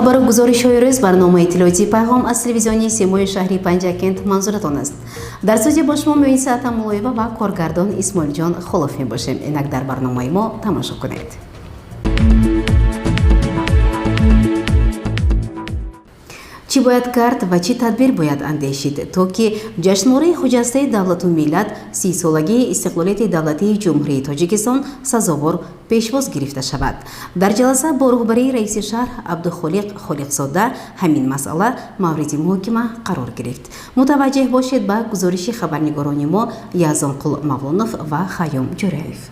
хабару гузоришҳои рӯз барномаи иттилоотии пайғом аз телевизиони Симои шаҳри Панҷакент манзуратон аст. Дар студия бо шумо муин Саата Мулоева ва коргардон Исмоилҷон Холов мебошем. Инак дар барномаи мо тамошо кунед. چی باید کرد و چی تدبیر باید اندیشید تا که جشنواره خجسته دولت و ملت 30 سالگی استقلالیت دولتی جمهوری تاجیکستان سزاوار پیشواز گرفته شود. در جلسه با رهبری رئیس شهر عبدالخالق خالقزاده همین مسئله مورد محاکمه قرار گرفت. متوجه باشید به گزارش خبرنگاران ما یزدانقل مولانوف و خیام جوریف.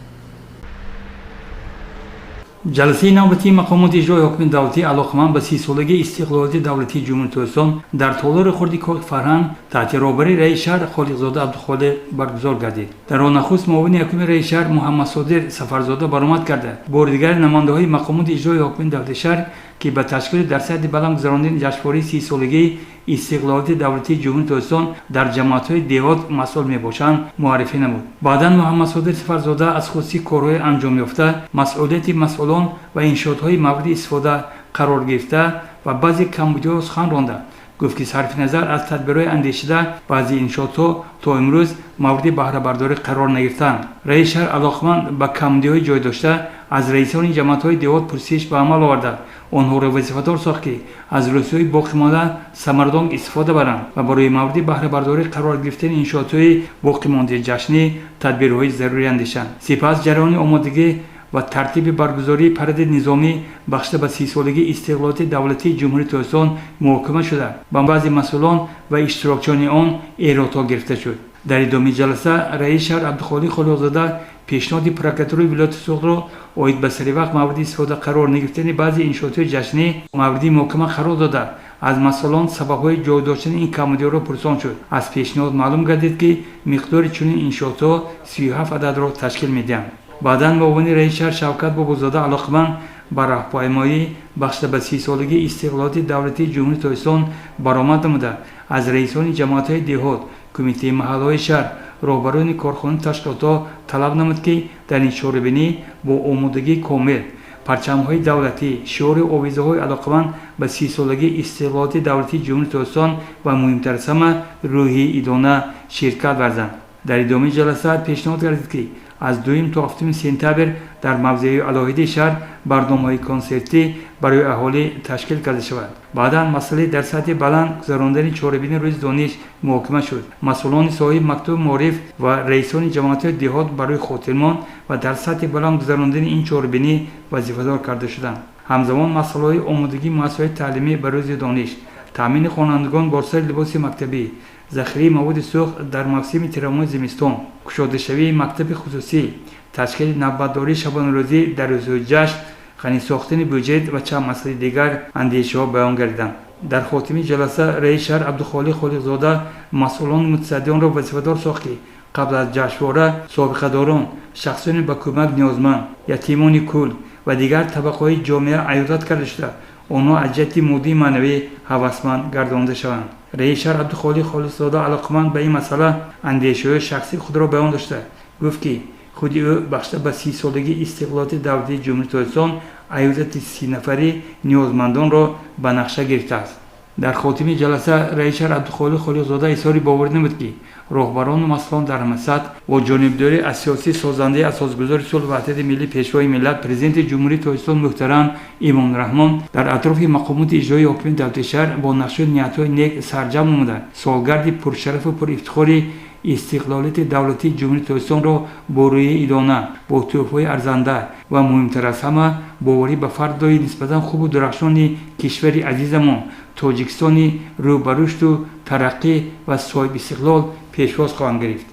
جلسه نوبتی مقامات اجرای حکم دولتی علاقمند به 30 سالگی استقلالیت دولتی جمهوری تاجیکستان در تالار خردکار فرهنگ تحت رهبری رئیس شهر خالقزاده عبدالخالق برگزار گردید. در آن نخست معاون حکیم رئیس شهر محمد صادق سفرزاده برآمد کرده. بار دیگر نماینده‌های مقامات اجرای حکم دولتی شهر که به تشکیل در سطح بلند گذراندن جشنواره 30 سالگی استقلالیت دولتی جمهوری تاجیکستان در جماعت‌های دیهات مسئول میباشند معرفی نمود. بعدا محمد صادق سفرزاده از خصوصی کارهای انجام یافته، مسئولیت مسئولان و انشاءات‌های مورد استفاده قرار گرفته و بعضی کمبودی‌ها سخن رانده. گفت که صرف نظر از تدبیرهای اندیشیده بعضی انشاءات‌ها تا امروز مورد بهره برداری قرار نگرفتند. رئیس شهر علاقمند به کمبودی‌های جای داشته از رئیسان جماعت‌های دیهات پرسش به عمل آورده. آنها را وظیفه‌دار ساخت که از رسوب‌های باقی مانده ثمره‌دار استفاده برند و برای مورد بهره برداری قرار گرفتن انشاءات‌های باقی مانده جشنی تدبیرهای ضروری اندیشند. سپس جریان آمادگی و ترتیب برگزاری پرد نظامی بخشیده به 30 سالگی استقلالیت دولتی جمهوری تاجیکستان محاکمه شده. با بعضی مسئولان و اشتراکچیان آن احاطه گرفته شد. در ادامه جلسه رئیس شهر عبدالخالق خالقزاده پیشنهاد پروکاتوری ولایت سوغد را اوید به سری وقت مورد استفاده قرار نگرفتن بعضی انشاءات جشنی مورد محاکمه قرار داده. از مسئولان سبب‌های جای داشتن این کمبودی‌ها را پرسان شد. از پیشنهاد معلوم گردید که مقدار چنین انشاءات‌ها 37 عدد را تشکیل می‌دهند. بعداً معاون رئیس شهر شوکت بابازاده علاقمند به راهپیمایی بخشیده به 30 سالگی استقلالیت دولتی جمهوری تاجیکستان برآمد نموده از رئیسان جماعت‌های دیهات، کمیته محله‌های شهر، رهبران کارخانه تشکیلات‌ها طلب نمود که در این چاره‌بینی با آمادگی کامل پرچم‌های دولتی، شعار آویزه‌های علاقمند به 30 سالگی استقلالیت دولتی جمهوری تاجیکستان و مهمتر از همه روحی ادانه شرکت ورزند. در ادامه جلسه پیشنهاد گردید که از 2 تا 7 سپتامبر در موضع علاهیده شهر برنامه‌های کنسرتی برای اهالی تشکیل کرده شود. بعداً مسئله در سطح بلند گذراندن چهاربینی روز دانش محاکمه شد. مسئولان صاحب مکتب معارف و رئیسان جماعت دیهات برای خاطرمان و در سطح بلند گذراندن این چهاربینی وظیفه‌دار کرده شدند. همزمان مسئله آمادگی مؤسسه‌های تعلیمی برای روز دانش، تامین خوانندگان با سر لباس مکتبی، ذخیره مواد سوخت در موسم ترامای زمستان، گشاده شوی مکتب خصوصی، تشکیل نوبتداری شبانه روزی در روزهای جشن، غنی ساختن بودجه و چند مسئله دیگر اندیشه‌ها بیان گردیدند. در خاتمه جلسه رئیس شهر عبدالخالق خالقزاده مسئولان متصدیان را وظیفه‌دار ساخت که قبل از جشنواره سابقه‌داران، شخصان به کمک نیازمند، یتیمان کل و دیگر طبقه‌های جامعه عیادت کرده شده آنها از جهت مادی معنوی هوسمند گردانده شوند. رئیس شهر عبدالخالق خالقزاده علاقمند به این مسئله اندیشه‌های شخصی خود را بیان داشته. گفت که خود او بخشیده به 30 سالگی استقلالیت دولتی جمهوری تاجیکستان عیادت 30 نفری نیازمندان را به نقشه گرفته است. در خاتمه جلسه رئیس شهر عبدالخالق خالقزاده اظهار باور نمود که راهبران و مسئولان در همه سطح و جانبداری از سیاسی سازنده اساسگذار صلح و وحدت ملی پیشوای ملت پرزیدنت جمهوری تاجیکستان محترم امام رحمان در اطراف مقامات اجرایی حکم دولتی شهر با نقش و نیت‌های نیک سرجم نموده سالگرد پرشرف و پرافتخار استقلالیت دولتی جمهوری تاجیکستان را با روی ادانه، با تحفه‌های ارزنده و مهمتر از همه باوری به فردای نسبتاً خوب و درخشان کشور عزیزمان تاجیکستان رو به رشد و ترقی و صاحب استقلال پیشواز خواهند گرفت.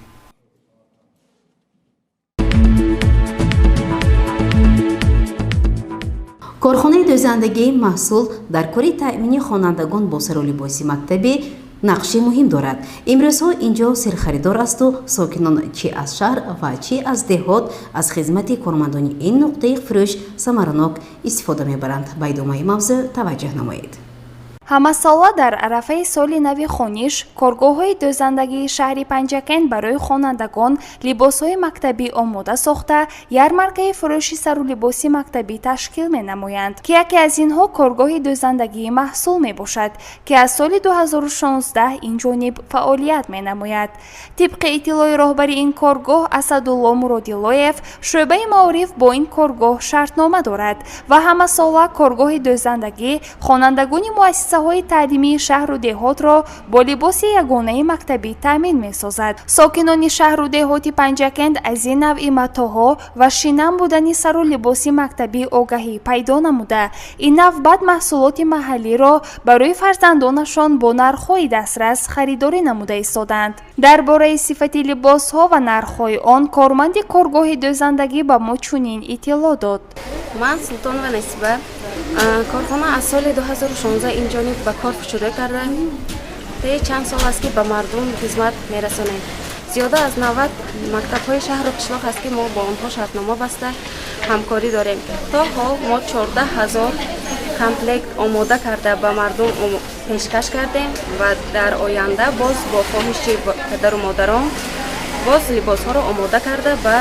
کارخانه دوزندگی محصول در کاری تأمین خوانندگان با سر و لباس مکتبی نقشی مهم دارد. امروزها اینجا سرخریدار است و ساکنان چی از شهر و چی از دهات از خدمت کارمندان این نقطه فروش ثمرناک استفاده میبرند. به ادامه موضوع توجه نمایید. ҳамасола дар арафаи соли нави хониш коргоҳҳои дӯзандагии шаҳри Панҷакент барои хонандагон либосҳои мактабӣ омода сохта ярмаркаи фурӯши сару либоси мактабӣ ташкил менамоянд, ки яке аз инҳо коргоҳи дӯзандагии маҳсул мебошад, ки аз соли 2016 инҷониб фаъолият менамояд. тибқи иттилои роҳбари ин коргоҳ Асадулло Муродилоев, шӯъбаи маориф бо ин коргоҳ шартнома дорад ва ҳамасола коргоҳи дӯзандагӣ хонандагони муассисаҳои таълимии шаҳру деҳотро бо либоси ягонаи мактабӣ таъмин месозад. сокинони шаҳру деҳоти Панҷакент аз ин навъи матоъҳо ва шинам будани сару либоси мактабӣ огаҳӣ пайдо намуда, ин навбат маҳсулоти маҳаллиро барои фарзандонашон бо нархҳои дастрас харидорӣ намуда истоданд. дар бораи сифати либосҳо ва нархҳои он корманди коргоҳи дӯзандагӣ ба мо чунин иттилоъ дод. ман Султонова Насиба, корхона аз соли 2016 инҷониб ба кор шурӯъ карда чанд сол аст ки ба мардум хизмат мерасонем. зиёда аз 90 мактабҳои шаҳру қишлоқ аст ки мо бо онҳо шартнома баста ҳамкорӣ дорем. то ҳол мо 14 000 комплект омода карда ба мардум пешкаш кардем ва дар оянда боз бо хоҳиши падару модарон боз либосҳоро омода карда ба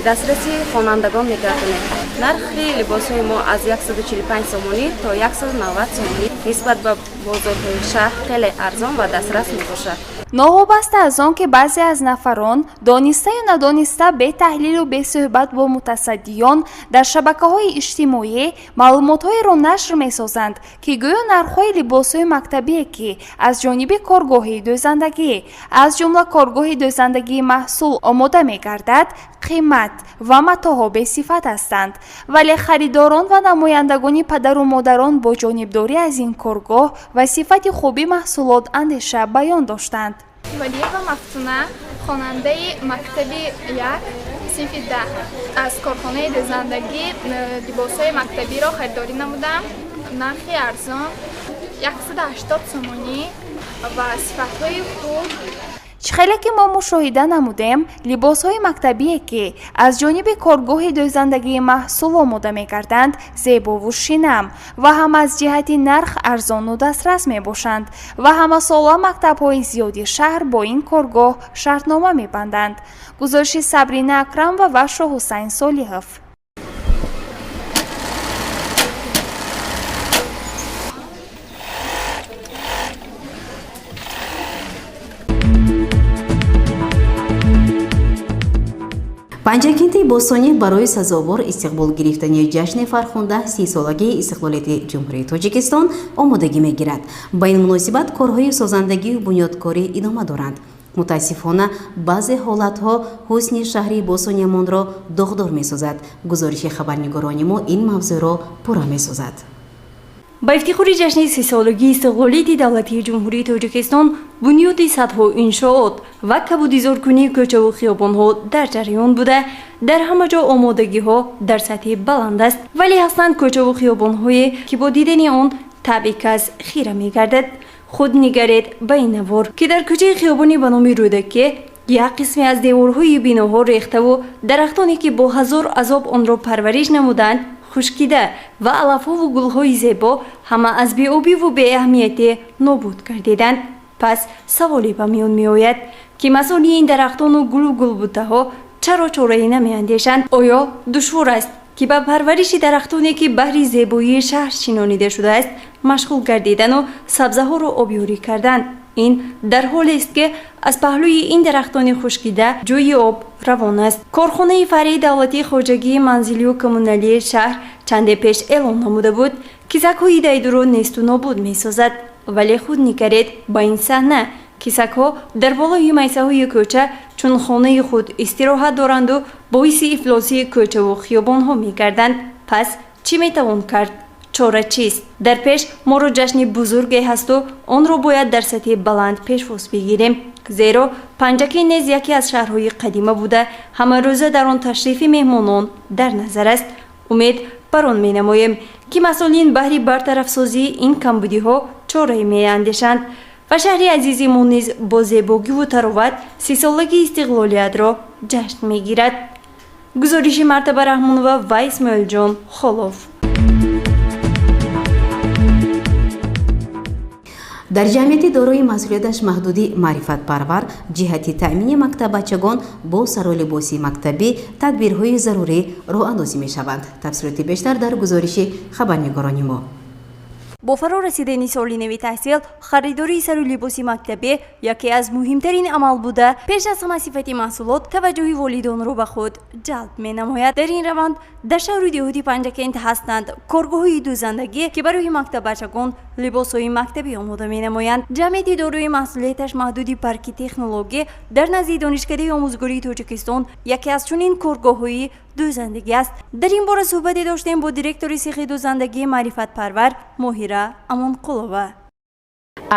дастраси хонандагон мегардонем. нархи либосҳои мо аз 145 сомонӣ то 190 сомонӣ нисбат ба бозорҳои шаҳр хеле арзон ва дастрас мебошад. ноҳобаста аз он ки баъзе аз нафарон донистаю надониста бе таҳлилу бе суҳбат бо мутасаддиён дар шабакаҳои иҷтимоӣ маълумотҳоеро нашр месозанд, ки гӯё нархҳои либосҳои мактабие ки аз ҷониби коргоҳи дӯзандагӣ аз ҷумла коргоҳи дӯзандагии маҳсул омода мегардад, қимат ва матоъҳо бесифат ҳастанд, вале харидорон ва намояндагони падару модарон бо ҷонибдорӣ аз ин коргоҳ ва сифати хуби маҳсулот андеша баён доштанд. Валиева Мафтуна, хонандаи мактаби 1 синфи 10 аз корхонаи дӯзандагӣ либосҳои мактабиро харидорӣ намудам. нархи арзон 180 сомонӣ ва сифатҳои хуб. чихеле ки мо мушоҳида намудем, либосҳои мактабие ки аз ҷониби коргоҳи дӯзандагии маҳсул омода мегарданд, зебову шинам ва ҳам аз ҷиҳати нарх арзону дастрас мебошанд ва ҳамасола мактабҳои зиёди шаҳр бо ин коргоҳ шартнома мебанданд. гузориши Сабрина Акрамова ва Шоҳусайн Солиҳов. Панҷакенти Босонӣ барои сазовор истиқбол гирифтани ҷашни фархонда 30-солагии истиқлолияти ҷумҳурии Тоҷикистон омодагӣ мегирад. Ба ин муносибат корҳои созандагию бунёдкорӣ идома доранд. мутаассифона баъзе ҳолатҳо ҳусни шаҳри Босониямонро догдор месозад. гузориши хабарнигорони мо ин мавзӯъро пурра месозад. ба ифтихори ҷашни 30-солагии истиқлолияти давлатии ҷумҳурии Тоҷикистон бунёди садҳо иншоот ва кабудизоркунии кӯчаву хиёбонҳо дар ҷараён буда, дар ҳама ҷо омодагиҳо дар сатҳи баланд аст, вале ҳастанд кӯчаву хиёбонҳое ки бо дидани он табъи кас хира мегардад. худ нигаред ба ин навор ки дар кӯчаи хиёбони ба номи Рӯдаке як қисме аз деворҳои биноҳо рехтаву дарахтоне ки бо ҳазор азоб онро парвариш намуданд хушкида ва алафҳову гулҳои зебо ҳама аз беобиву беаҳамиятӣ нобуд гардиданд. пас саволе ба миён меояд ки масъули ин дарахтону гулу гулбутаҳо чаро чораи намеандешанд? оё душвор аст ки ба парвариши дарахтоне ки баҳри зебоии шаҳр шинонида шудааст машғул гардидану сабзаҳоро обёрӣ карданд? ин дар ҳолест ки аз паҳлӯи ин дарахтони хушкида ҷӯи об равон аст. корхонаи фаръии давлатии хоҷагии манзилию коммуналии шаҳр чанде пеш эълон намуда буд ки сагҳои дайдуро несту нобуд месозад, вале худ нигаред ба ин саҳна ки сагҳо дар болои майсаҳои кӯча чун хонаи худ истироҳат доранду боиси ифлоси кӯчаву хиёбонҳо мегарданд. пас чӣ метавон кард? чора чист? дар пеш моро ҷашни бузурге ҳасту онро бояд дар сатҳи баланд пешвоз бигирем, зеро Панҷакент нез яке аз шаҳрҳои қадима буда ҳамарӯза дар он ташрифи меҳмонон дар назар аст. умед бар он менамоем ки масъулин баҳри бартарафсозии ин камбудиҳо чорае меандешанд ва шаҳри азизимон низ бо зебогиву тароват 30-солагии истиқлолиятро ҷашн мегирад. гузориши Мартаба Раҳмонова ва Исмоилҷон Холов. дар ҷамъияти дорои масъулияташ маҳдуди маърифатпарвар ҷиҳати таъмини мактаббачагон бо саролибоси мактабӣ тадбирҳои зарурӣ роҳандозӣ мешаванд. Тафсилоти бештар дар гузориши хабарнигорони мо. бо фаро расидани соли нави таҳсил харидории сарулибоси мактабӣ яке аз муҳимтарин амал буда пеш аз ҳама сифати маҳсулот таваҷҷӯҳи волидонро ба худ ҷалб менамояд. дар ин раванд дар шаҳри деҳоти Панҷакент ҳастанд коргоҳҳои дӯзандагӣ ки барои мактаббачагон либосҳои мактабӣ омода менамоянд. ҷамъияти дорои маҳсулияташ маҳдуди парки технологӣ дар назди донишкадаи омӯзгории Тоҷикистон яке аз чунин коргоҳҳои дӯзандагӣ аст. дар ин бора суҳбате доштем бо директори сехи дӯзандагии маърифатпарвар Моҳира Амонқулова.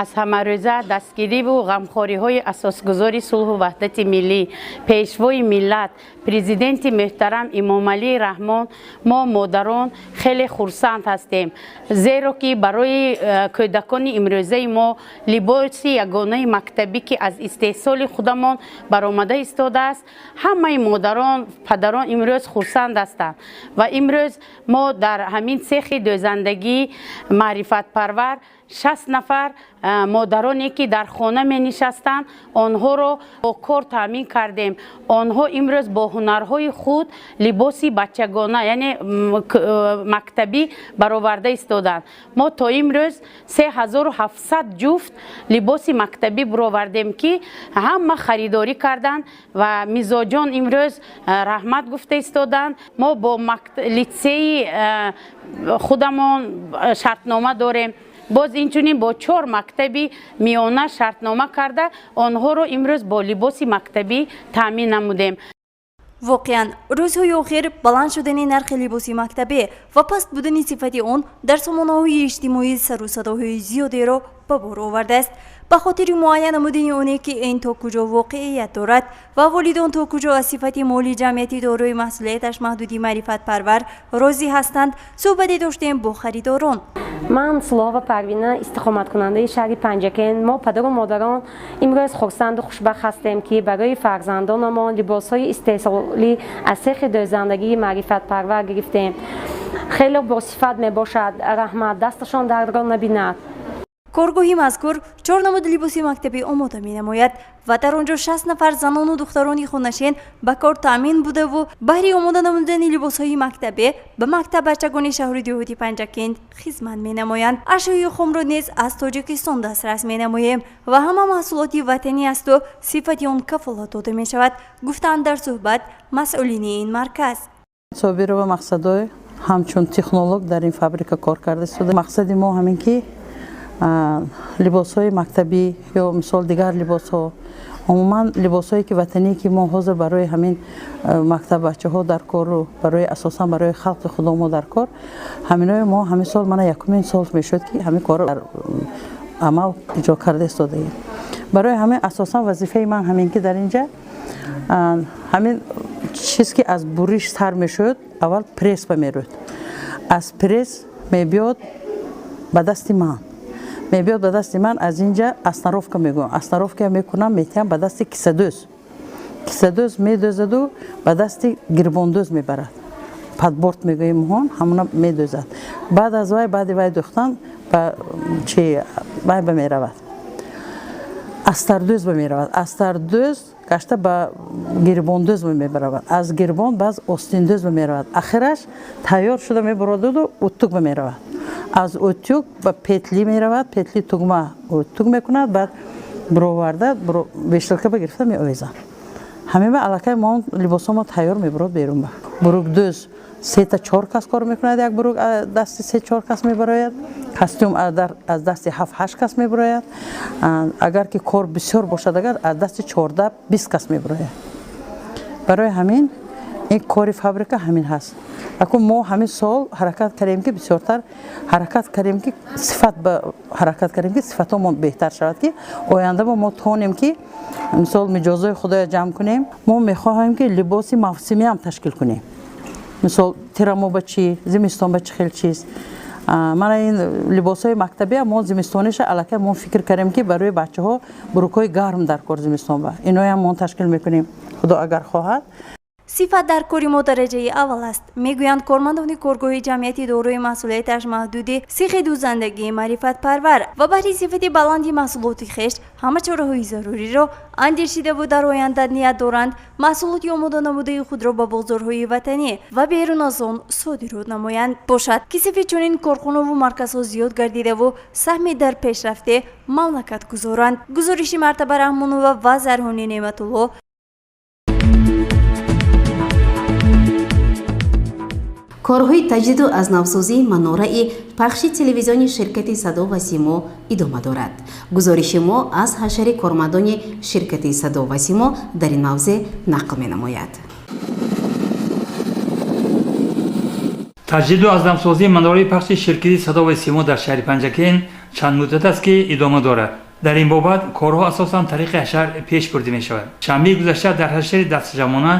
аз ҳамарӯза дастгириву ғамхориҳои асосгузори сулҳу ваҳдати миллӣ, пешвои миллат, президенти муҳтарам Имомалии Раҳмон, мо модарон хеле хурсанд ҳастем, зеро ки барои кӯдакони имрӯзаи мо либоси ягонаи мактабӣ ки аз истеҳсоли худамон баромада истодааст, ҳамаи модарон, падарон имрӯз хурсанд ҳастанд ва имрӯз мо дар ҳамин сехи дӯзандагии маърифатпарвар 60 нафар модароне ки дар хона менишастанд, онҳоро бо кор таъмин кардем. онҳо имрӯз бо ҳунарҳои худ либоси бачагона яъне мактабӣ бароварда истоданд. мо то имрӯз 3700 ҷуфт либоси мактабӣ бировардем ки ҳама харидорӣ карданд ва мизоҷон имрӯз раҳмат гуфта истоданд. мо бо литсеи худамон шартнома дорем. боз инчунин бо 4 мактаби миёна шартнома карда онҳоро имрӯз бо либоси мактабӣ таъмин намудем. воқеан рӯзҳои охир баланд шудани нархи либоси мактабӣ ва паст будани сифати он дар сомонаҳои иҷтимоӣ сару садоҳои зиёдеро ба бор овардааст. ба хотири муайян намудани оне ки ин то куҷо воқеият дорад ва волидон то куҷо аз сифати молии ҷамъияти дорои маҳсулияташ маҳдуди маърифатпарвар розӣ ҳастанд, суҳбате доштем бо харидорон. ман Сулова Парвина, истиқоматкунандаи шаҳри Панҷакент. мо падару модарон имрӯз хурсанду хушбахт ҳастем ки барои фарзандонамон либосҳои истеҳсолӣ аз сехи дӯзандагии маърифатпарвар гирифтем. хеле босифат мебошад, раҳмат, дасташон дардро набинад. коргоҳи мазкур 4 намуди либоси мактабӣ омода менамояд ва дар он ҷо 60 нафар занону духтарони хонашин ба кор таъмин будаву баҳри омода намудани либосҳои мактабӣ ба мактаббачагони шаҳри деҳоти Панҷакент хизмат менамоянд. ашёи хумро низ аз Тоҷикистон дастрас менамоем ва ҳама маҳсулоти ватанӣ асту сифати он кафолат дода мешавад, гуфтанд дар суҳбат масъулини ин марказ. Собирова Мақсадой ҳамчун технолог дар ин фабрика кор карда истода. мақсади мо ҳамин ки либосҳои мактабӣ ё мисол дигар либосҳо, умуман либосҳое ки ватание ки мо ҳозир барои ҳамин мактаббачаҳо дар кору барои асосан барои халқи худомо дар кор, ҳаминои мо ҳамин сол мана якумин сол мешуд ки ҳамин корро дар амал иҷро карда истодаем. барои ҳамин асосан вазифаи ман ҳамин ки дар инҷа ҳамин чиз ки аз буриш сар мешуд, аввал пресс ба мерӯд. аз пресс мебиёд ба дасти ман. мебиёд ба дасти ман, аз инҷа аснаровка мегӯям. аснаровка мекунам, метиҳам ба дасти кисадӯз. кисадӯз медӯзаду ба дасти гирбондӯз мебарад. падборд мегӯем ҳон, ҳамуна медӯзад. баъд аз вай, баъди вай дӯхтан вай ба меравад. астардӯз ба меравад. астардӯз гашта ба гирбондӯз ба мебаравад. аз гирбон баъд остиндӯз ба меравад. ахираш тайёр шуда мебародаду утук ба меравад. аз утюг ба петли меравад, петли тугма утюг мекунад, баъд бироварда вешталка ба гирифта меовезад. ҳамин ба аллакай мо либосомо тайёр мебарод берун. ба буругдӯз 3-4 кас кор мекунад, як буруг дасти 3-4 кас мебарояд, костюм аз дасти 7-8 кас мебарояд, агар ки кор бисёр бошад, агар аз дасти 14-20 кас мебарояд. барои ҳамин ин кори фабрика ҳамин ҳаст. акун мо ҳамин сол ҳаракат кардем ки бисёртар ҳаракат кардем ки сифат ба ҳаракат кардем ки сифатомо беҳтар шавад, ки оянда мо тонем ки мисол миҷозои худоя ҷамъ кунем. мо мехоҳем ки либоси мавсимиам ташкил кунем. мисол тирамо ба чӣ, зимистон ба чӣ хел чиз. мана ин либосҳои мактабия мо зимистониша аллакай мо фикр кардем ки барои бачаҳо бурукҳои гарм дар кор зимистон ба иноям мо ташкил мекунем, худо агар хоҳад. сифат дар кори мо дараҷаи аввал аст, мегӯянд кормандони коргоҳи ҷамъияти дорои масъулияташ маҳдуди сихи дӯзандагии маърифатпарвар ва баҳри сифати баланди маҳсулоти хеш ҳама чораҳои заруриро андешидаву дар оянда ният доранд маҳсулоти омода намудаи худро ба бозорҳои ватанӣ ва берун аз он содирот намоянд. бошад ки сифи чунин корхонаву марказҳо зиёд гардидаву саҳме дар пешрафти мамлакат гузоранд. гузориши мартаба раҳмонова ва зарҳони неъматулло. корҳои таҷдиду азнавсозии манораи пахши телевизиони ширкати садо ва симо идома дорад. гузориши мо аз ҳашари кормандони ширкати садо ва симо дар ин мавзеъ нақл менамояд. таҷдиду азнавсозии манораи пахши ширкати садо ва симо дар шаҳри Панҷакен чанд муддат аст ки идома дорад. дар ин бобат корҳо асосан тариқи ҳашар пеш бурда мешавад. шанбеи гузашта дар ҳашари дастҷамона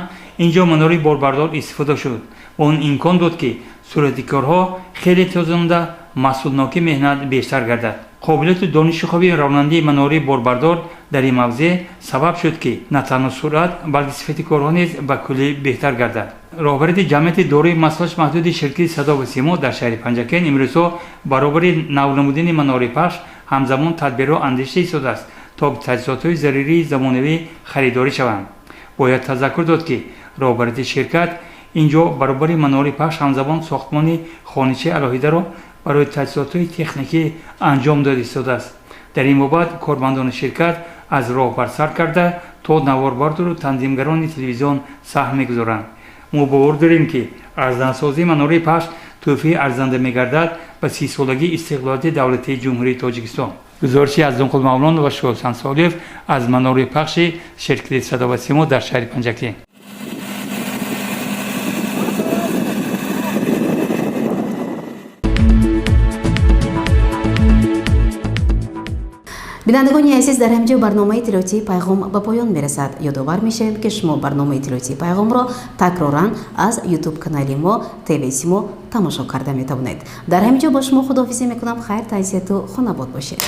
инҷо манораи борбардор истифода шуд. он имкон дод ки сурати корҳо хеле тезонда масъулноки меҳнат бештар гардад. қобилияти дониши хоби равнандаи манораи борбардор дар ин мавзеъ сабаб шуд ки на танҳо сурат балки сифати корҳо низ ба куллӣ беҳтар гардад. роҳбарияти ҷамъияти дорои маслиҳати маҳдуди ширкати садо ва симо дар шаҳри Панҷакен имрӯзҳо баробари навнамудани манораи пахш ҳамзамон тадбирро андешта истодааст то таҷҳизотҳои зарурии замонавӣ харидорӣ шаванд. бояд тазаккур дод ки роҳбарияти ширкат инҷо баробари манораи пахш ҳамзамон сохтмони хоничаи алоҳидаро барои таҷҳизотҳои техникӣ анҷом дод истодааст. дар ин бобат кормандони ширкат аз роҳ бар сар карда то наворбардору танзимгарони телевизион саҳм мегузоранд. мо бовар дорем ки арзансозии манораи пахш тӯҳфаи арзанда мегардад ба 30-солагии истиқлолияти давлатии ҷумҳурии Тоҷикистон. гузориши аз Зунқул Мавлон ва Шӯҳсан Солиев аз манораи пахши ширкати садо ва симо дар шаҳри Панҷакен. бинандагони азиз, дар ҳамҷо барномаи иттилоотии пайғом ба поён мерасад. ёдовар мешавем ки шумо барномаи иттилоотии пайғомро такроран аз ютуб канали мо ТВ Симо тамошо карда метавонед. дар ҳамҷо ба шумо худоҳафизӣ мекунам. хайр, таъзияту хонобод бошед.